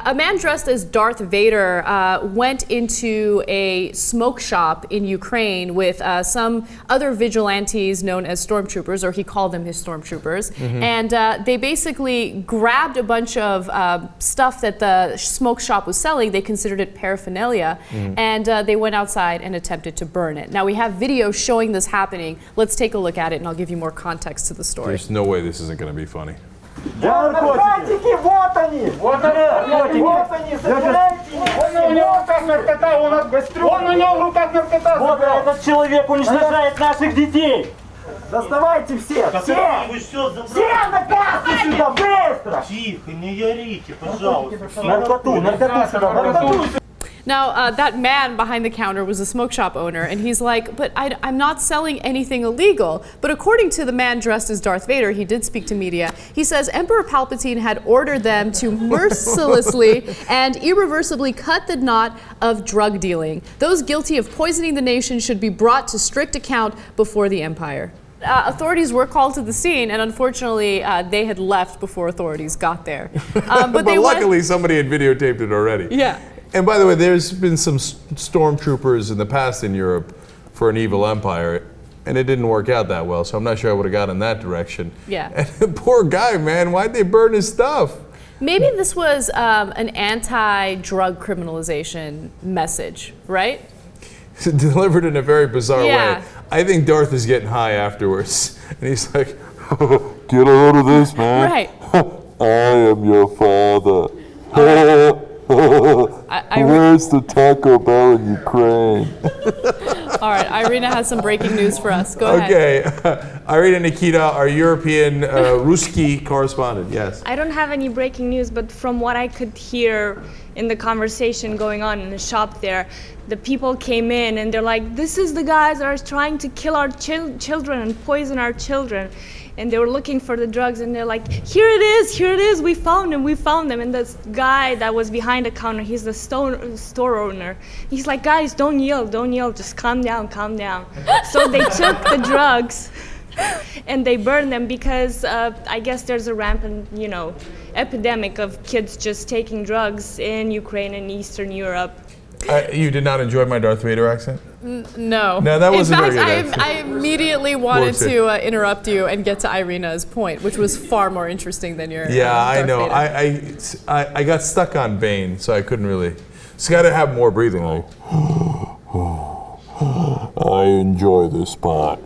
A man dressed as Darth Vader went into a smoke shop in Ukraine with some other vigilantes known as stormtroopers, or he called them his stormtroopers. And they basically grabbed a bunch of stuff that the smoke shop was selling. They considered it paraphernalia, and they went outside and attempted to burn it. Now we have video showing this happening. Let's take a look at it, and I'll give you more context to the story. There's no way this isn't going to be funny. Наркотики, вот они! Вот они! Вот они! Забирайте их! У него в руках наркота, он от гастрюли! Он у него в руках наркота! Вот этот человек уничтожает наших детей! Доставайте всех! Все! Вы все забрали! Все на кассу сюда, быстро! Тихо, не ярите, пожалуйста. Наркоту сюда, наркоту! Now, that man behind the counter was a smoke shop owner, and he's like, but I'm not selling anything illegal. But according to the man dressed as Darth Vader, he did speak to media, he says Emperor Palpatine had ordered them to mercilessly and irreversibly cut the knot of drug dealing. Those guilty of poisoning the nation should be brought to strict account before the Empire. Authorities were called to the scene, and unfortunately, they had left before authorities got there. But luckily, somebody had videotaped it already. Yeah. And by the way, there's been some stormtroopers in the past in Europe for an evil empire, and it didn't work out that well, so I'm not sure I would have gone in that direction. Yeah. And the poor guy, man, why'd they burn his stuff? Maybe this was an anti-drug criminalization message, right? Delivered in a very bizarre Yeah. way. I think Darth is getting high afterwards, and he's like, get a load of this, man. Right. I am your father. Where's the Taco Bell in Ukraine? All right, Irina has some breaking news for us. Go ahead. Okay, Irina Nikita, our European Ruski correspondent, yes. I don't have any breaking news, but from what I could hear in the conversation going on in the shop there, the people came in and they're like, this is the guys that are trying to kill our children and poison our children. And they were looking for the drugs, and they're like, here it is, we found them. And this guy that was behind the counter, he's the store owner. He's like, guys, don't yell, just calm down. So they took the drugs and they burned them because I guess there's a rampant, epidemic of kids just taking drugs in Ukraine and Eastern Europe. You did not enjoy my Darth Vader accent? No. No, that wasn't very good. In fact, I immediately wanted to interrupt you and get to Irina's point, which was far more interesting than your I Darth know. Vader. I got stuck on Bane, so I couldn't really. It's got to have more breathing, like. I enjoy this spot.